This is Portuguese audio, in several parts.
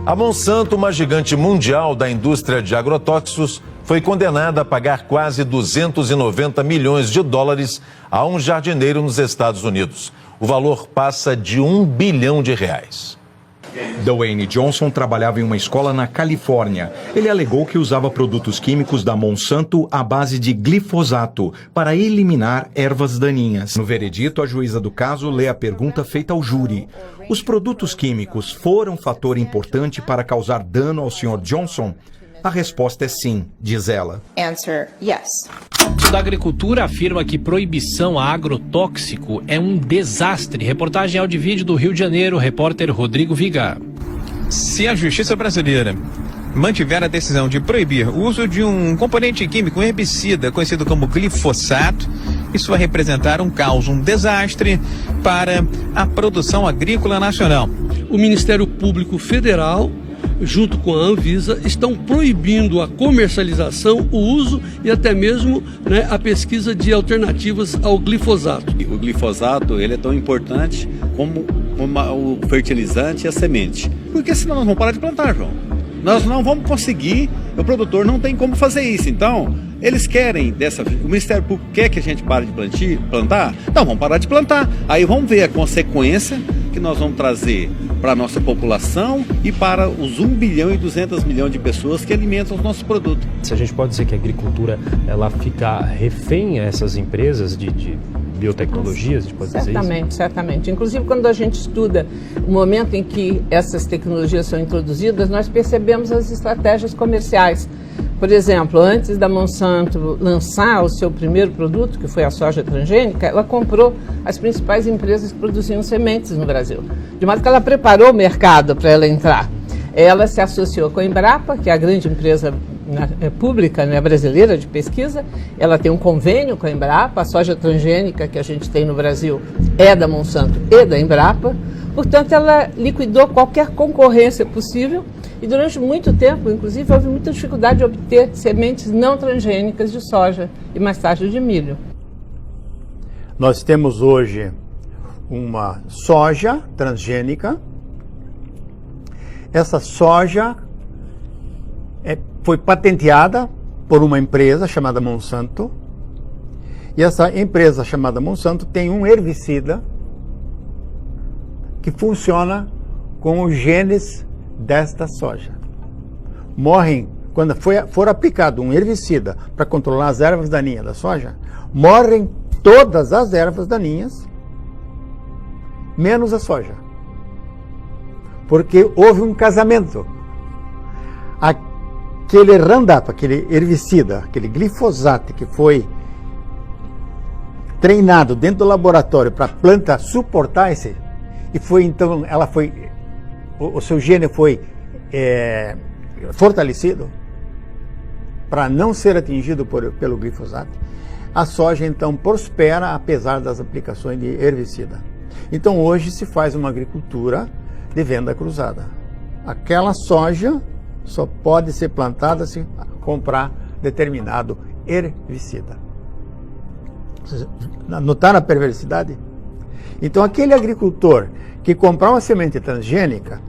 A Monsanto, uma gigante mundial da indústria de agrotóxicos, foi condenada a pagar quase 290 milhões de dólares a um jardineiro nos Estados Unidos. O valor passa de R$1 bilhão. Dwayne Johnson trabalhava em uma escola na Califórnia. Ele alegou que usava produtos químicos da Monsanto à base de glifosato para eliminar ervas daninhas. No veredito, a juíza do caso lê a pergunta feita ao júri. Os produtos químicos foram fator importante para causar dano ao Sr. Johnson? A resposta é sim, diz ela. Answer, yes. O da Agricultura afirma que proibição a agrotóxico é um desastre. Reportagem áudio e vídeo do Rio de Janeiro, repórter Rodrigo Viga. Se a justiça brasileira mantiver a decisão de proibir o uso de um componente químico, um herbicida, conhecido como glifosato, isso vai representar um caos, um desastre para a produção agrícola nacional. O Ministério Público Federal, junto com a Anvisa, estão proibindo a comercialização, o uso e até mesmo a pesquisa de alternativas ao glifosato. O glifosato ele é tão importante como o fertilizante e a semente. Porque senão nós vamos parar de plantar, João. Nós não vamos conseguir, o produtor não tem como fazer isso. Então, eles querem, o Ministério Público quer que a gente pare de plantar? Então, vamos parar de plantar. Aí vamos ver a consequência que nós vamos trazer para a nossa população e para os 1 bilhão e 200 milhões de pessoas que alimentam os nossos produtos. Se a gente pode dizer que a agricultura ela fica refém a essas empresas de biotecnologias, a gente pode dizer isso? Certamente. Inclusive, quando a gente estuda o momento em que essas tecnologias são introduzidas, nós percebemos as estratégias comerciais. Por exemplo, antes da Monsanto lançar o seu primeiro produto, que foi a soja transgênica, ela comprou as principais empresas que produziam sementes no Brasil. De modo que ela preparou o mercado para ela entrar. Ela se associou com a Embrapa, que é a grande empresa pública brasileira de pesquisa. Ela tem um convênio com a Embrapa. A soja transgênica que a gente tem no Brasil é da Monsanto e da Embrapa. Portanto, ela liquidou qualquer concorrência possível e durante muito tempo, inclusive, houve muita dificuldade de obter sementes não transgênicas de soja e mais tarde de milho. Nós temos hoje uma soja transgênica. Essa soja foi patenteada por uma empresa chamada Monsanto. E essa empresa chamada Monsanto tem um herbicida que funciona com os genes desta soja. Morrem, quando for aplicado um herbicida para controlar as ervas daninhas da soja, morrem todas as ervas daninhas, menos a soja. Porque houve um casamento. Aquele Roundup, aquele herbicida, aquele glifosato que foi treinado dentro do laboratório para a planta suportar esse, e foi então, o seu gene foi fortalecido para não ser atingido pelo glifosato. A soja então prospera apesar das aplicações de herbicida. Então hoje se faz uma agricultura de venda cruzada. Aquela soja só pode ser plantada se comprar determinado herbicida. Notaram a perversidade? Então aquele agricultor que comprar uma semente transgênica,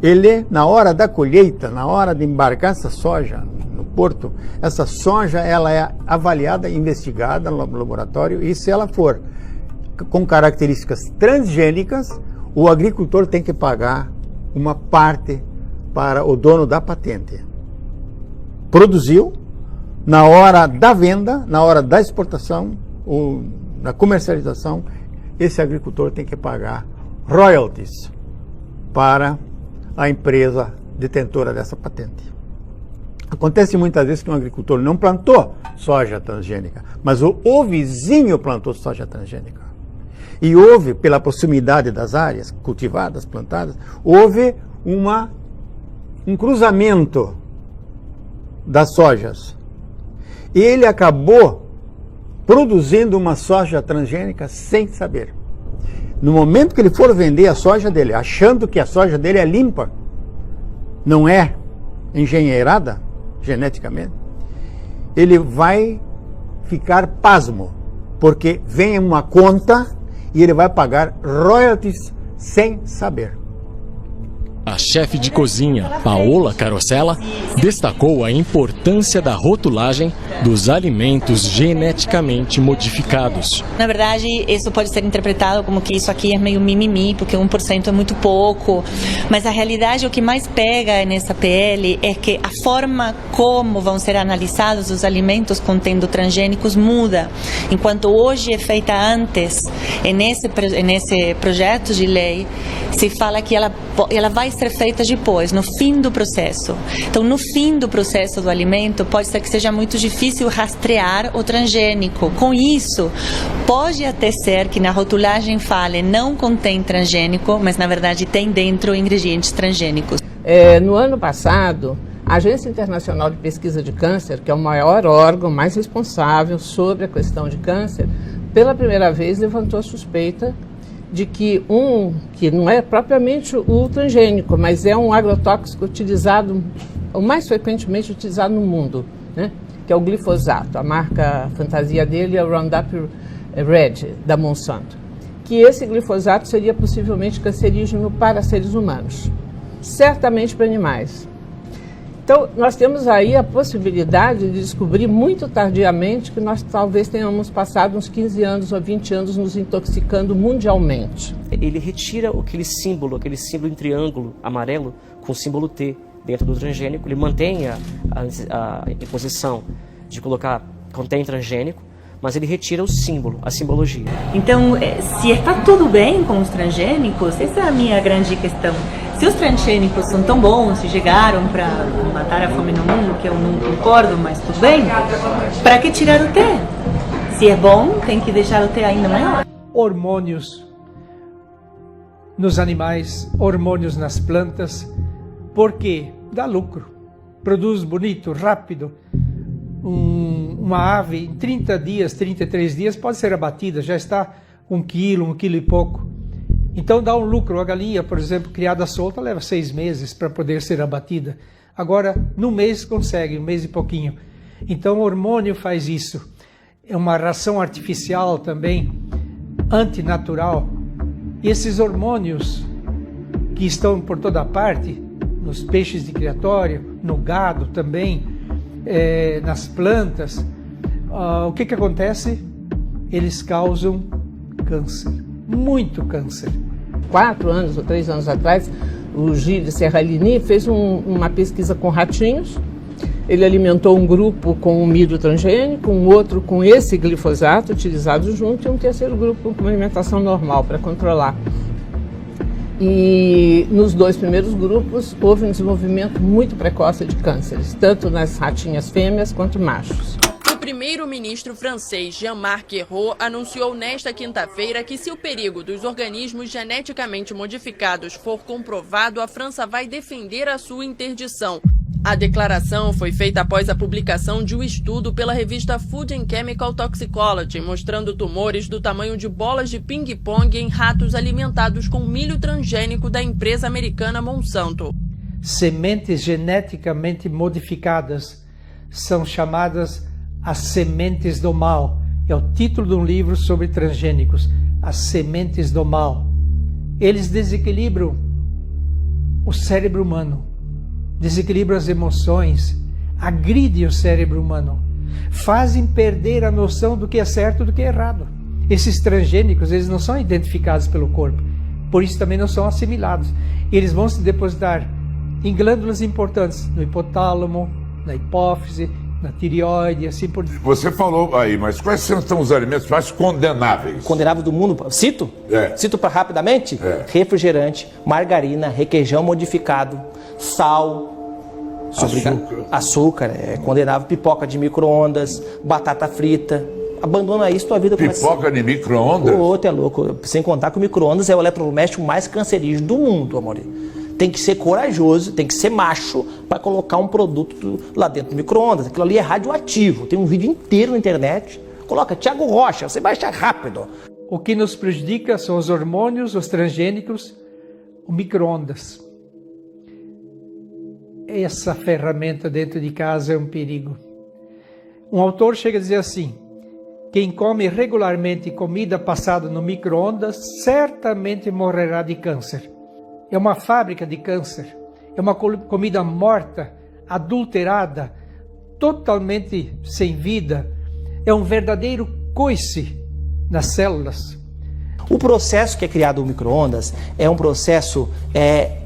ele, na hora da colheita, na hora de embarcar essa soja no porto, essa soja ela é avaliada, investigada no laboratório, e se ela for com características transgênicas, o agricultor tem que pagar uma parte para o dono da patente. Produziu, na hora da venda, na hora da exportação, ou na comercialização, esse agricultor tem que pagar royalties para a empresa detentora dessa patente. Acontece muitas vezes que um agricultor não plantou soja transgênica, mas o vizinho plantou soja transgênica. E houve, pela proximidade das áreas cultivadas, plantadas, houve um cruzamento das sojas. E ele acabou produzindo uma soja transgênica sem saber. No momento que ele for vender a soja dele, achando que a soja dele é limpa, não é engenheirada geneticamente, ele vai ficar pasmo, porque vem uma conta e ele vai pagar royalties sem saber. A chefe de cozinha, Paola Carosella, destacou a importância da rotulagem dos alimentos geneticamente modificados. Na verdade, isso pode ser interpretado como que isso aqui é meio mimimi, porque 1% é muito pouco. Mas a realidade, o que mais pega nessa PL é que a forma como vão ser analisados os alimentos contendo transgênicos muda. Enquanto hoje é feita antes, nesse projeto de lei, se fala que ela vai ser feita depois, no fim do processo. Então, no fim do processo do alimento, pode ser que seja muito difícil rastrear o transgênico. Com isso, pode até ser que na rotulagem fale não contém transgênico, mas na verdade tem dentro ingredientes transgênicos. No ano passado, a Agência Internacional de Pesquisa de Câncer, que é o maior órgão mais responsável sobre a questão de câncer, pela primeira vez levantou a suspeita de que que não é propriamente o transgênico, mas é um agrotóxico utilizado, o mais frequentemente utilizado no mundo, né? Que é o glifosato. A marca fantasia dele é o Roundup Red, da Monsanto. Que esse glifosato seria possivelmente cancerígeno para seres humanos, certamente para animais. Então, nós temos aí a possibilidade de descobrir muito tardiamente que nós talvez tenhamos passado uns 15 anos ou 20 anos nos intoxicando mundialmente. Ele retira aquele símbolo em triângulo amarelo com o símbolo T dentro do transgênico. Ele mantém a imposição de colocar contém transgênico, mas ele retira o símbolo, a simbologia. Então, se está tudo bem com os transgênicos, essa é a minha grande questão. Se os transgênicos são tão bons, se chegaram para matar a fome no mundo, que eu não concordo, mas tudo bem, para que tirar o T? Se é bom, tem que deixar o T ainda maior. Hormônios nos animais, hormônios nas plantas, porque dá lucro, produz bonito, rápido. Uma ave em 30 dias, 33 dias pode ser abatida, já está 1 quilo e pouco. Então dá um lucro. A galinha, por exemplo, criada solta, leva 6 meses para poder ser abatida. Agora, no mês consegue, 1 mês e pouquinho. Então o hormônio faz isso. É uma ração artificial também, antinatural. E esses hormônios que estão por toda parte, nos peixes de criatório, no gado também, nas plantas, o que acontece? Eles causam câncer, muito câncer. 4 anos ou 3 anos atrás, o Gilles Serralini fez uma pesquisa com ratinhos. Ele alimentou um grupo com o milho transgênico, um outro com esse glifosato utilizado junto e um terceiro grupo com uma alimentação normal para controlar. E nos 2 primeiros grupos houve um desenvolvimento muito precoce de cânceres, tanto nas ratinhas fêmeas quanto machos. O primeiro-ministro francês Jean-Marc Ayrault anunciou nesta quinta-feira que, se o perigo dos organismos geneticamente modificados for comprovado, a França vai defender a sua interdição. A declaração foi feita após a publicação de um estudo pela revista Food and Chemical Toxicology, mostrando tumores do tamanho de bolas de ping-pong em ratos alimentados com milho transgênico da empresa americana Monsanto. Sementes geneticamente modificadas são chamadas as sementes do mal. É o título de um livro sobre transgênicos, as sementes do mal. Eles desequilibram o cérebro humano, desequilibram as emoções, agridem o cérebro humano, fazem perder a noção do que é certo e do que é errado. Esses transgênicos, eles não são identificados pelo corpo, por isso também não são assimilados. Eles vão se depositar em glândulas importantes, no hipotálamo, na hipófise, na tireoide, assim por diante. Você falou aí, mas quais são os alimentos mais condenáveis? Condenável do mundo? Cito? Cito para rapidamente? Refrigerante, margarina, requeijão modificado, sal, açúcar é condenável, pipoca de micro-ondas, batata frita. Abandona isso, tua vida começa. Pipoca de micro-ondas? O outro é louco. Sem contar que o micro-ondas é o eletrodoméstico mais cancerígeno do mundo, amor. Tem que ser corajoso, tem que ser macho para colocar um produto lá dentro do micro-ondas. Aquilo ali é radioativo. Tem um vídeo inteiro na internet. Coloca Thiago Rocha, você baixa rápido. O que nos prejudica são os hormônios, os transgênicos, o micro-ondas. Essa ferramenta dentro de casa é um perigo. Um autor chega a dizer assim: quem come regularmente comida passada no micro-ondas certamente morrerá de câncer. é uma fábrica de câncer, é uma comida morta, adulterada, totalmente sem vida, é um verdadeiro coice nas células. O processo que é criado no micro-ondas é um processo,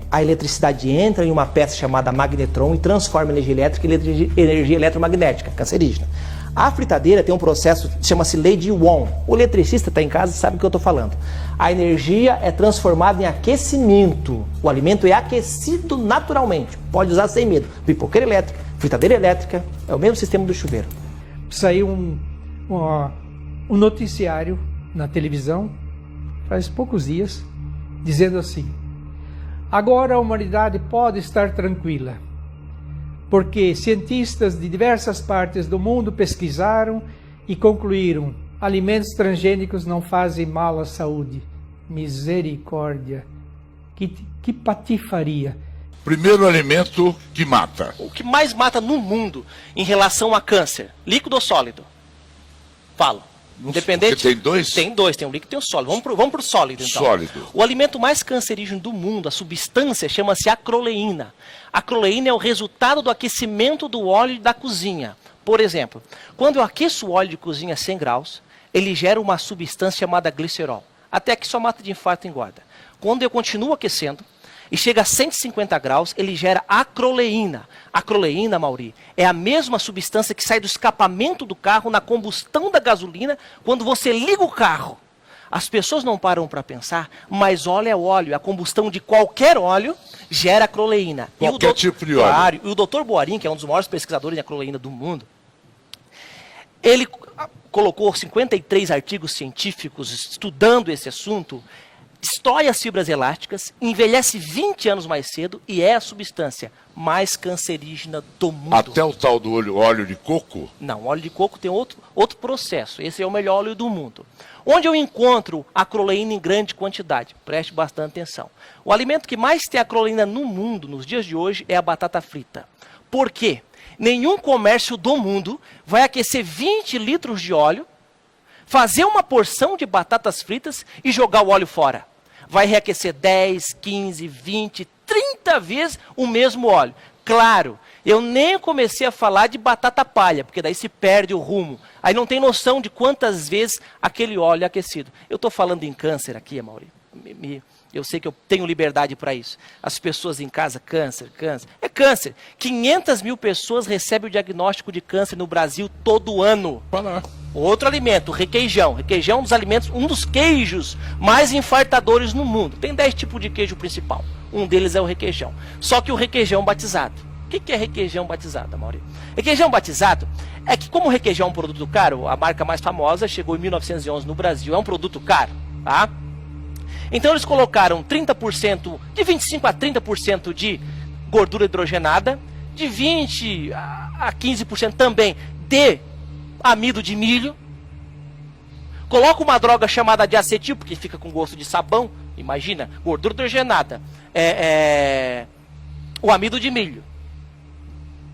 a eletricidade entra em uma peça chamada magnetron e transforma energia elétrica em energia eletromagnética, cancerígena. A fritadeira tem um processo que chama-se lei de Ohm. O eletricista está em casa e sabe o que eu estou falando. A energia é transformada em aquecimento. O alimento é aquecido naturalmente. Pode usar sem medo. Pipoqueira elétrica, fritadeira elétrica, é o mesmo sistema do chuveiro. Saiu um noticiário na televisão, faz poucos dias, dizendo assim: agora a humanidade pode estar tranquila, porque cientistas de diversas partes do mundo pesquisaram e concluíram: alimentos transgênicos não fazem mal à saúde. Misericórdia! Que patifaria! Primeiro alimento que mata. O que mais mata no mundo em relação a câncer, líquido ou sólido? Falo. Independente. Porque tem dois? Tem dois, tem o líquido e tem o sólido. Vamos pro sólido, então. Sólido. O alimento mais cancerígeno do mundo, a substância, chama-se acroleína. A acroleína é o resultado do aquecimento do óleo da cozinha. Por exemplo, quando eu aqueço o óleo de cozinha a 100 graus, ele gera uma substância chamada glicerol. Até que só mata de infarto e engorda. Quando eu continuo aquecendo e chega a 150 graus, ele gera acroleína. A acroleína, Mauri, é a mesma substância que sai do escapamento do carro na combustão da gasolina quando você liga o carro. As pessoas não param para pensar, mas óleo é óleo. A combustão de qualquer óleo gera acroleína. Qualquer tipo de óleo. Claro, e o Dr. Boarin, que é um dos maiores pesquisadores de acroleína do mundo, ele colocou 53 artigos científicos estudando esse assunto, destrói as fibras elásticas, envelhece 20 anos mais cedo e é a substância mais cancerígena do mundo. Até o tal do óleo de coco? Não, óleo de coco tem outro processo. Esse é o melhor óleo do mundo. Onde eu encontro acroleína em grande quantidade? Preste bastante atenção. O alimento que mais tem acroleína no mundo, nos dias de hoje, é a batata frita. Por quê? Nenhum comércio do mundo vai aquecer 20 litros de óleo, fazer uma porção de batatas fritas e jogar o óleo fora. Vai reaquecer 10, 15, 20, 30 vezes o mesmo óleo. Claro, eu nem comecei a falar de batata palha, porque daí se perde o rumo. Aí não tem noção de quantas vezes aquele óleo é aquecido. Eu estou falando em câncer aqui, Amaury. Eu sei que eu tenho liberdade para isso. As pessoas em casa, câncer. É câncer. 500 mil pessoas recebem o diagnóstico de câncer no Brasil todo ano. Outro alimento, requeijão. Requeijão é um dos alimentos, um dos queijos mais infartadores no mundo. Tem 10 tipos de queijo principal. Um deles é o requeijão. Só que o requeijão batizado. O que é requeijão batizado, Amaury? Requeijão batizado é que, como o requeijão é um produto caro, a marca mais famosa chegou em 1911 no Brasil, é um produto caro, tá? Então eles colocaram 30%, de 25% a 30% de gordura hidrogenada, de 20% a 15% também de amido de milho. Coloca uma droga chamada de acetil, porque fica com gosto de sabão. Imagina, gordura hidrogenada, o amido de milho,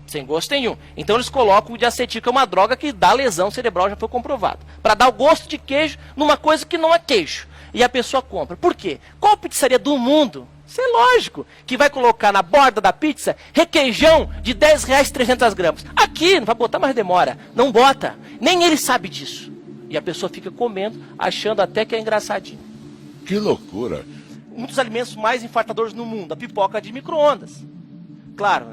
sem gosto nenhum. Então eles colocam o diacetil, que é uma droga que dá lesão cerebral, já foi comprovado, para dar o gosto de queijo numa coisa que não é queijo. E a pessoa compra. Por quê? Qual pizzaria do mundo, isso é lógico, que vai colocar na borda da pizza requeijão de R$10, 300 gramas? Aqui, não vai botar, mas demora. Não bota. Nem ele sabe disso. E a pessoa fica comendo, achando até que é engraçadinho. Que loucura. Um dos alimentos mais infartadores no mundo, a pipoca de micro-ondas. Claro,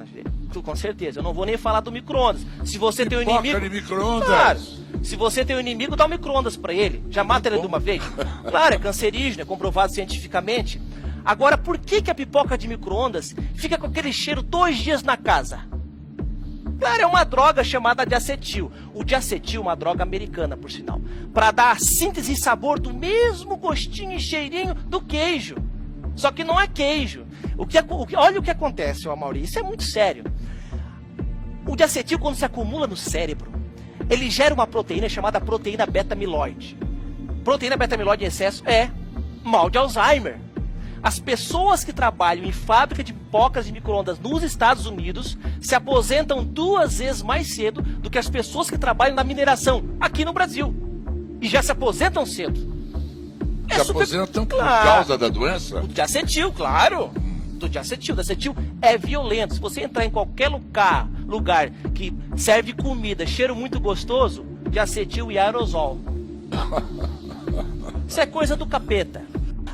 com certeza. Eu não vou nem falar do micro-ondas. Se você tem um inimigo... de micro-ondas? Claro. Se você tem um inimigo, dá um micro-ondas para ele. Já mata ele de uma vez. Claro, é cancerígeno, é comprovado cientificamente. Agora, por que a pipoca de micro-ondas fica com aquele cheiro 2 dias na casa? Claro, é uma droga chamada diacetil. O diacetil é uma droga americana, por sinal. Para dar a síntese e sabor do mesmo gostinho e cheirinho do queijo. Só que não é queijo. Olha o que acontece, Amaury. Isso é muito sério. O diacetil, quando se acumula no cérebro, ele gera uma proteína chamada proteína beta-amiloide. Proteína beta-amiloide em excesso é mal de Alzheimer. As pessoas que trabalham em fábrica de pipocas de micro-ondas nos Estados Unidos se aposentam 2 vezes mais cedo do que as pessoas que trabalham na mineração aqui no Brasil. E já se aposentam cedo. Se aposentam por causa da doença? O diacetil, claro. do diacetil. O acetil é violento. Se você entrar em qualquer lugar que serve comida, cheiro muito gostoso, diacetil e aerosol. Isso é coisa do capeta.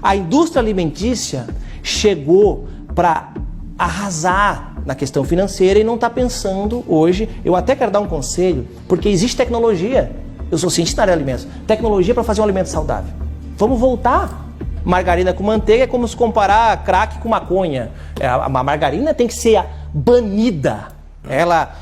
A indústria alimentícia chegou para arrasar na questão financeira e não está pensando hoje. Eu até quero dar um conselho, porque existe tecnologia. Eu sou cientista na área de alimentos. Tecnologia para fazer um alimento saudável. Vamos voltar. Margarina com manteiga é como se comparar crack com maconha. A margarina tem que ser banida. Ela,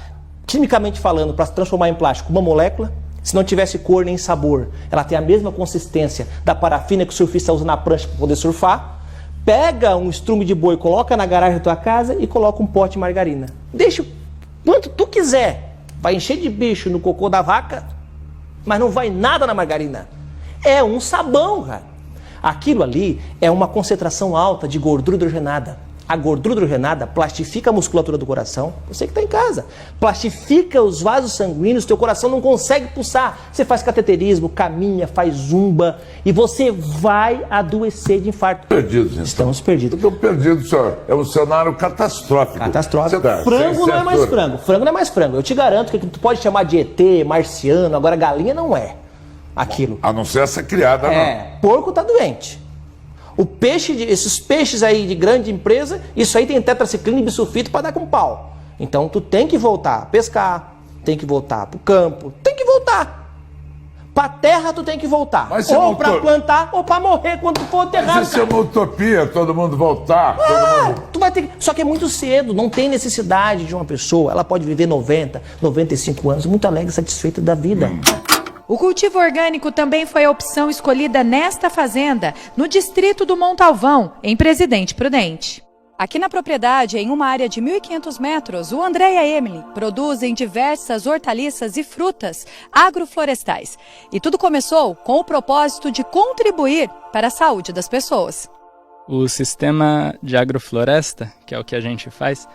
quimicamente falando, para se transformar em plástico, uma molécula. Se não tivesse cor nem sabor, ela tem a mesma consistência da parafina que o surfista usa na prancha para poder surfar. Pega um estrume de boi, coloca na garagem da tua casa e coloca um pote de margarina. Deixa quanto tu quiser. Vai encher de bicho no cocô da vaca, mas não vai nada na margarina. É um sabão, cara. Aquilo ali é uma concentração alta de gordura hidrogenada. A gordura hidrogenada plastifica a musculatura do coração. Você que está em casa. Plastifica os vasos sanguíneos, teu coração não consegue pulsar. Você faz cateterismo, caminha, faz zumba e você vai adoecer de infarto. Perdidos, então. Estamos perdidos. Estou perdido, senhor. É um cenário catastrófico. Catastrófico. Frango não é mais frango. Frango não é mais frango. Eu te garanto que tu pode chamar de ET, marciano, agora galinha não é aquilo. A não ser essa criada, não. Porco tá doente. O peixe, esses peixes aí de grande empresa, isso aí tem tetraciclina e bisulfito para dar com pau. Então tu tem que voltar a pescar, tem que voltar pro campo, tem que voltar. Pra terra tu tem que voltar. Mas ou pra plantar ou pra morrer quando tu for enterrado. Mas isso é uma utopia, todo mundo voltar. Todo mundo... Tu vai ter que... Só que é muito cedo, não tem necessidade de uma pessoa. Ela pode viver 90, 95 anos, muito alegre, satisfeita da vida. O cultivo orgânico também foi a opção escolhida nesta fazenda, no distrito do Montalvão, em Presidente Prudente. Aqui na propriedade, em uma área de 1.500 metros, o André e a Emily produzem diversas hortaliças e frutas agroflorestais. E tudo começou com o propósito de contribuir para a saúde das pessoas. O sistema de agrofloresta, que é o que a gente faz,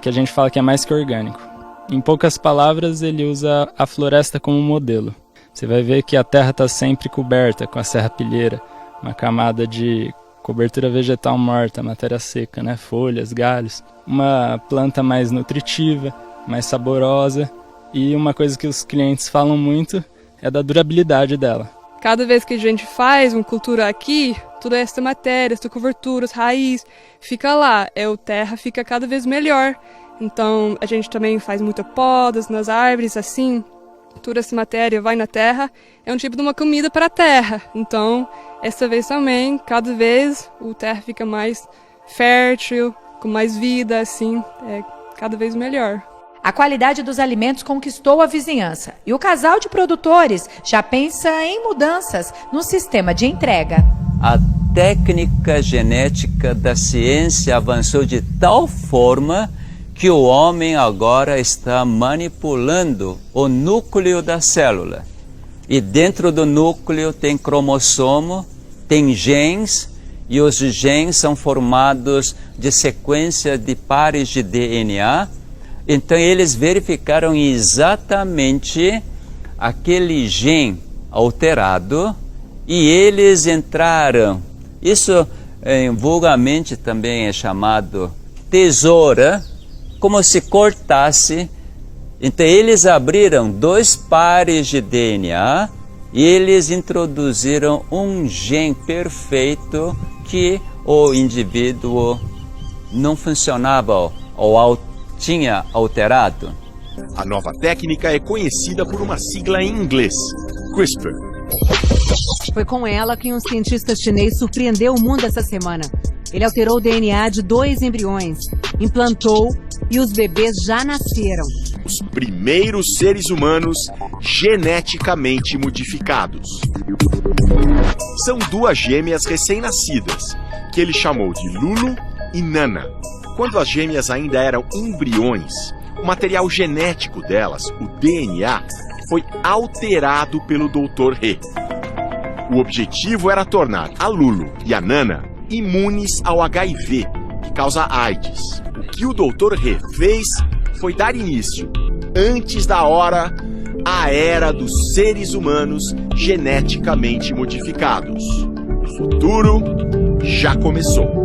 que a gente fala que é mais que orgânico. Em poucas palavras, ele usa a floresta como modelo. Você vai ver que a terra está sempre coberta com a serrapilheira, uma camada de cobertura vegetal morta, matéria seca, né? Folhas, galhos. Uma planta mais nutritiva, mais saborosa. E uma coisa que os clientes falam muito é da durabilidade dela. Cada vez que a gente faz uma cultura aqui, toda essa matéria, essa cobertura, as raízes, fica lá. A terra fica cada vez melhor. Então, a gente também faz muitas podas nas árvores, assim, toda essa matéria vai na terra, é um tipo de uma comida para a terra. Então, essa vez também, cada vez a terra fica mais fértil, com mais vida, assim, é cada vez melhor. A qualidade dos alimentos conquistou a vizinhança e o casal de produtores já pensa em mudanças no sistema de entrega. A técnica genética da ciência avançou de tal forma que o homem agora está manipulando o núcleo da célula. E dentro do núcleo tem cromossomo, tem genes, e os genes são formados de sequência de pares de DNA. Então eles verificaram exatamente aquele gene alterado e eles entraram. Isso vulgarmente também é chamado tesoura, como se cortasse. Então eles abriram 2 pares de DNA e eles introduziram um gene perfeito que o indivíduo não funcionava ou tinha alterado. A nova técnica é conhecida por uma sigla em inglês, CRISPR. Foi com ela que um cientista chinês surpreendeu o mundo essa semana. Ele alterou o DNA de 2 embriões, implantou e os bebês já nasceram. Os primeiros seres humanos geneticamente modificados. São 2 gêmeas recém-nascidas, que ele chamou de Lulu e Nana. Quando as gêmeas ainda eram embriões, o material genético delas, o DNA, foi alterado pelo Dr. He. O objetivo era tornar a Lulu e a Nana imunes ao HIV, que causa AIDS. O que o Dr. He fez foi dar início, antes da hora, à era dos seres humanos geneticamente modificados. O futuro já começou.